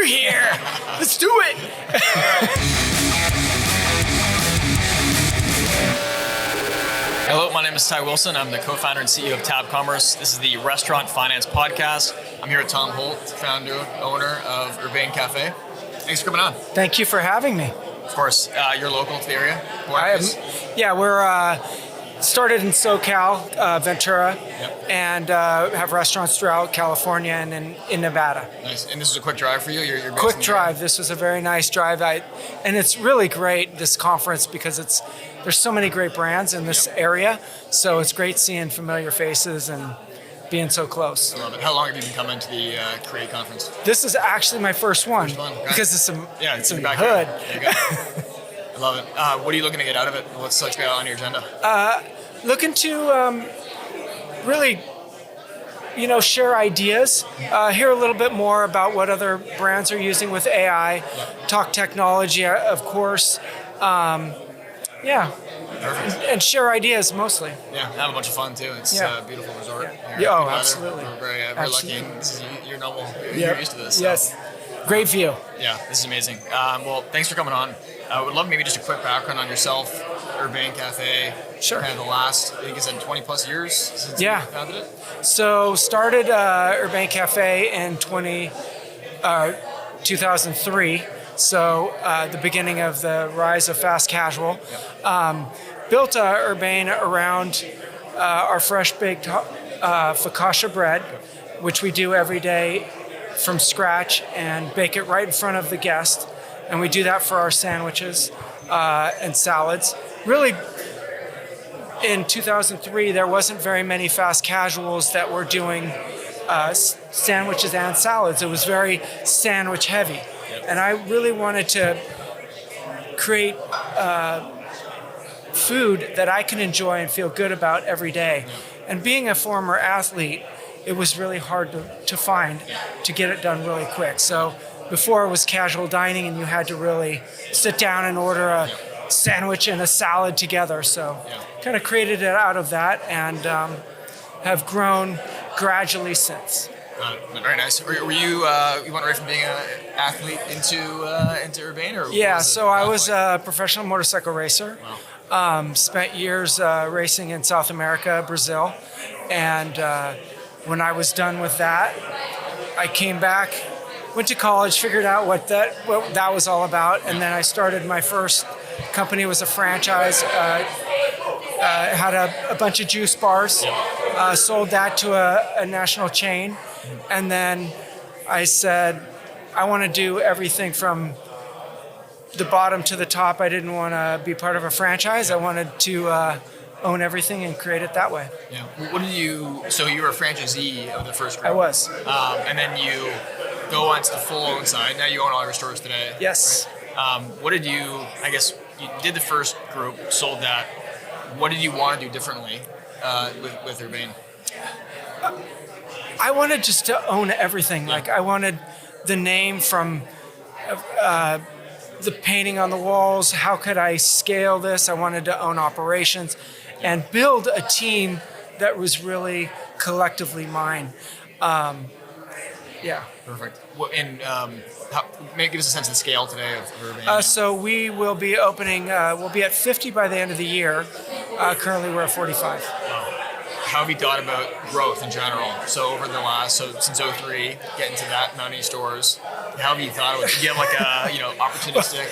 We're here. Let's do it. Hello, my name is Ty Wilson. I'm the co-founder and CEO of Tab Commerce. This is the Restaurant Finance Podcast. I'm here with Tom Holt, founder, owner of Urbane Cafe. Thanks for coming on. Thank you for having me. Of course, you're local to the area. We're started in SoCal, Ventura, and have restaurants throughout California and in Nevada. Nice. And this is a quick drive for you? You're based Quick in the drive. area? This was a very nice drive. And it's really great, this conference, because there's so many great brands in this area. So it's great seeing familiar faces and being so close. I love it. How long have you been coming to the Create Conference? This is actually my first one. Because it's in the hood. There you go. I love it. What are you looking to get out of it? What's such on your agenda? Looking to really, share ideas, hear a little bit more about what other brands are using with AI, talk technology, of course. And share ideas mostly. Yeah, have a bunch of fun too. It's a beautiful resort. Absolutely. We're very lucky. You're normal. You're used to this. So. Yes. Great view. Yeah, this is amazing. Well, thanks for coming on. I would love maybe just a quick background on yourself, Urbane Cafe. Sure. Kind of the last, I think you said 20 plus years since you founded it? So started Urbane Cafe in 2003. So the beginning of the rise of fast casual. Built Urbane around our fresh baked focaccia bread, which we do every day from scratch and bake it right in front of the guest. And we do that for our sandwiches and salads. Really, in 2003, there wasn't very many fast casuals that were doing sandwiches and salads. It was very sandwich heavy. And I really wanted to create food that I can enjoy and feel good about every day. And being a former athlete, it was really hard to find, to get it done really quick. So before it was casual dining and you had to really sit down and order a sandwich and a salad together. So kind of created it out of that and have grown gradually since. Very nice. Were you went right from being an athlete into Urbane? Or so I was a professional motorcycle racer. Wow. Spent years racing in South America, Brazil. And when I was done with that, I came back, went to college, figured out what that was all about, and then I started my first company. It was a franchise. Had a bunch of juice bars, sold that to a national chain, and then I said, I want to do everything from the bottom to the top. I didn't want to be part of a franchise. I wanted to own everything and create it that way. Yeah. What did you? So you were a franchisee of the first group. I was. And then you go on to the full own side. Now you own all your stores today. Yes. Right? What did you? I guess you did the first group, sold that. What did you want to do differently with Urbane? I wanted just to own everything. Like I wanted the name from the painting on the walls. How could I scale this? I wanted to own operations and build a team that was really collectively mine. Perfect. Well, and maybe give us a sense of the scale today of Urbane. So we will be opening, we'll be at 50 by the end of the year. Currently we're at 45. How have you thought about growth in general? So over the last, since 03, getting to that many stores, how have you thought about it? Do you have like a, opportunistic?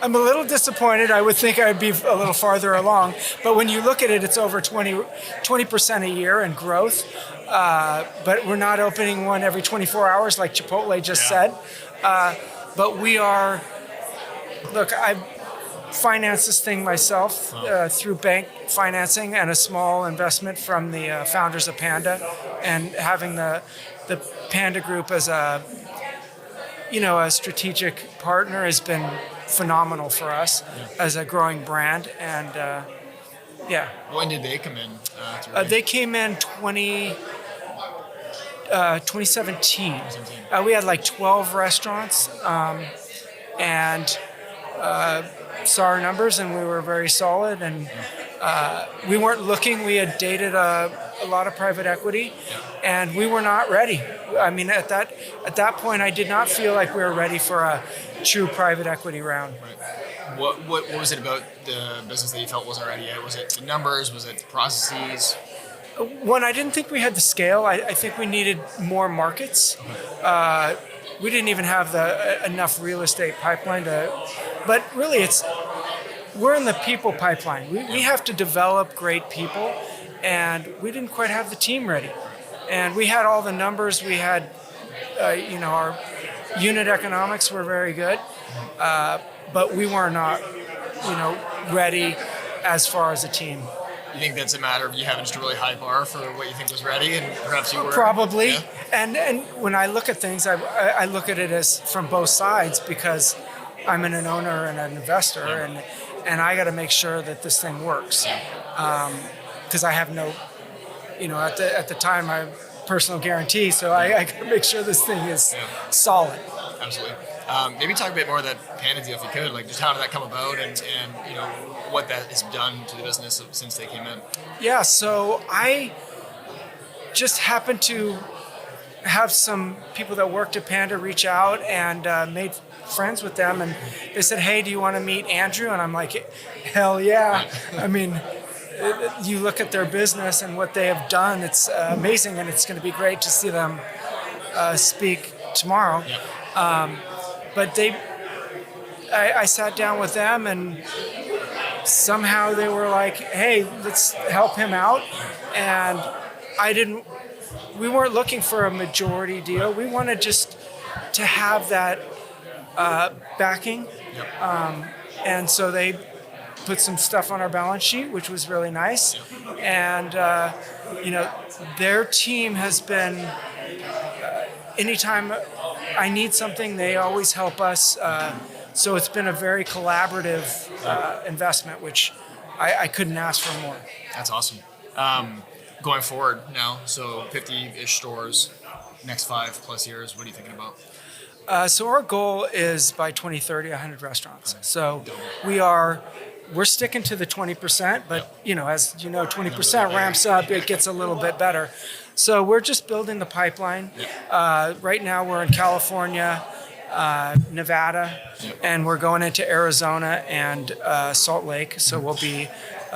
I'm a little disappointed. I would think I'd be a little farther along. But when you look at it, it's over 20% a year in growth. But we're not opening one every 24 hours like Chipotle just said. But we are, look, I've financed this thing myself through bank financing and a small investment from the founders of Panda, and having the Panda Group as a strategic partner has been phenomenal for us as a growing brand. And When did they come in? They came in 2017. We had like 12 restaurants and saw our numbers, and we were very solid. And we weren't looking. We had dated a a lot of private equity, and we were not ready. I mean, at that point, I did not feel like we were ready for a true private equity round. Right. What was it about the business that you felt wasn't ready yet? Was it the numbers? Was it the processes? One, I didn't think we had the scale. I think we needed more markets. We didn't even have enough real estate pipeline but really we're in the people pipeline. We have to develop great people, and we didn't quite have the team ready. And we had all the numbers. We had, our unit economics were very good, but we were not, ready as far as a team. You think that's a matter of you having just a really high bar for what you think was ready, and perhaps you were? Probably. Yeah. And when I look at things, I look at it as from both sides, because I'm an owner and an investor, and I got to make sure that this thing works. Because I have no, at the time, I have personal guarantee, so I got to make sure this thing is solid. Absolutely. Maybe talk a bit more of that Panda deal if you could, like just how did that come about, and what that has done to the business since they came in. Yeah, so I just happened to have some people that worked at Panda reach out and made friends with them, and they said, "Hey, do you want to meet Andrew?" And I'm like, "Hell yeah!" I mean, you look at their business and what they have done; it's amazing, and it's going to be great to see them speak tomorrow. Yeah. But I sat down with them, and somehow they were like, "Hey, let's help him out," and we weren't looking for a majority deal. We wanted just to have that backing. And so they put some stuff on our balance sheet, which was really nice. And, their team has been, anytime I need something, they always help us. So it's been a very collaborative investment, which I couldn't ask for more. That's awesome. Going forward now, so 50-ish stores, next 5+ years, what are you thinking about? So our goal is by 2030, 100 restaurants. So we're sticking to the 20%, but as you know, 20% ramps up, it gets a little bit better. So we're just building the pipeline. Right now we're in California, Nevada, and we're going into Arizona and Salt Lake. So we'll be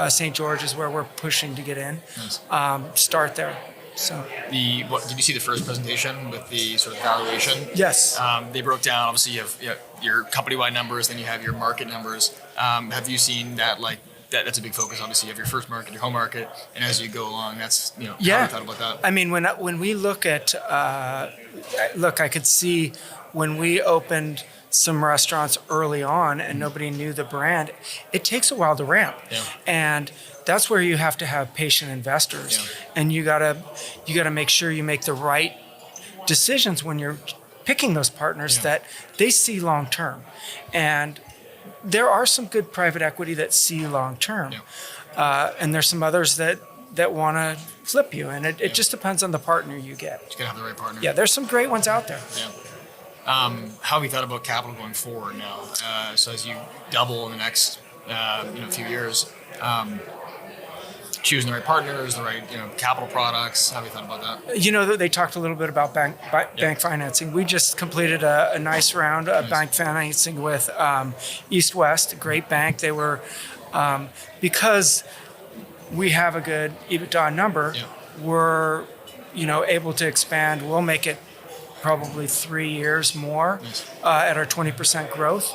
St. George is where we're pushing to get in. Nice. Start there. So did you see the first presentation with the sort of valuation? Yes. They broke down. Obviously, you have your company-wide numbers, then you have your market numbers. Have you seen that? Like that's a big focus. Obviously, you have your first market, your home market, and as you go along, that's how you thought about that. I mean, when we look at I could see when we opened some restaurants early on and nobody knew the brand, it takes a while to ramp. And that's where you have to have patient investors. And you gotta make sure you make the right decisions when you're picking those partners that they see long term. And there are some good private equity that see long term. And there's some others that want to flip you. And it just depends on the partner you get. You gotta have the right partner. Yeah, there's some great ones out there. How have you thought about capital going forward now? So as you double in the next few years, choosing the right partners, the right capital products. How have you thought about that? They talked a little bit about bank financing. We just completed a nice round of bank financing with East West, a great bank. They were because we have a good EBITDA number. We're able to expand. We'll make it probably 3 years more at our 20% growth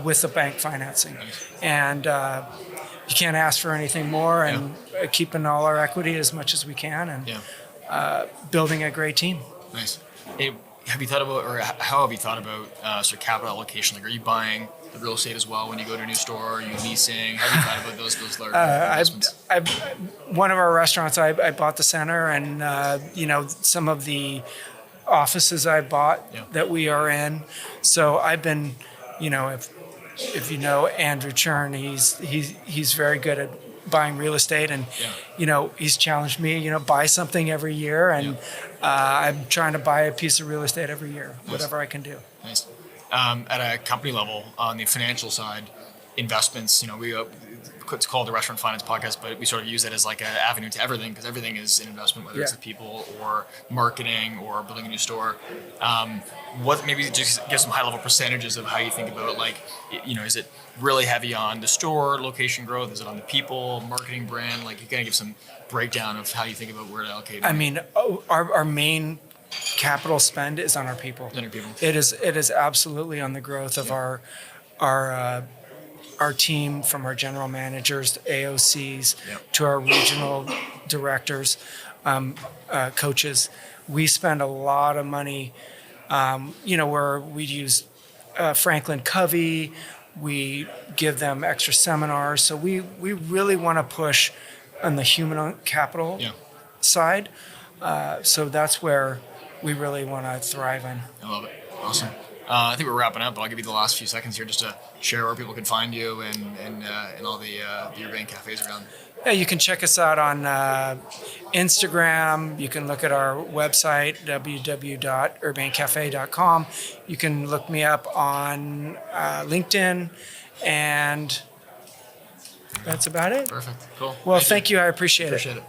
with the bank financing. And you can't ask for anything more, and keeping all our equity as much as we can, and building a great team. Nice. Have you thought about, or how have you thought about sort of capital allocation? Like, are you buying the real estate as well when you go to a new store? Are you leasing? How have you thought about those large investments? One of our restaurants, I bought the center, and some of the offices I bought that we are in. So I've been, if you know Andrew Churn, he's very good at buying real estate, and he's challenged me, buy something every year, and I'm trying to buy a piece of real estate every year, whatever I can do. Nice. At a company level, on the financial side, investments, we it's called the Restaurant Finance Podcast, but we sort of use it as like an avenue to everything because everything is an investment, whether it's the people or marketing or building a new store. What maybe just give some high level percentages of how you think about is it really heavy on the store location growth? Is it on the people, marketing, brand? Like you kind of give some breakdown of how you think about where to allocate. I mean, our main capital spend is on our people. It is absolutely on the growth of our team, from our general managers to AOCs to our regional directors, coaches. We spend a lot of money, where we use Franklin Covey. We give them extra seminars. So we really want to push on the human capital side. So that's where we really want to thrive in. I love it. Awesome. I think we're wrapping up, but I'll give you the last few seconds here just to share where people can find you and all the Urbane cafes around. Yeah, you can check us out on Instagram. You can look at our website, www.urbanecafe.com. You can look me up on LinkedIn, and that's about it. Perfect. Cool. Well, thank you. I appreciate it. Appreciate it.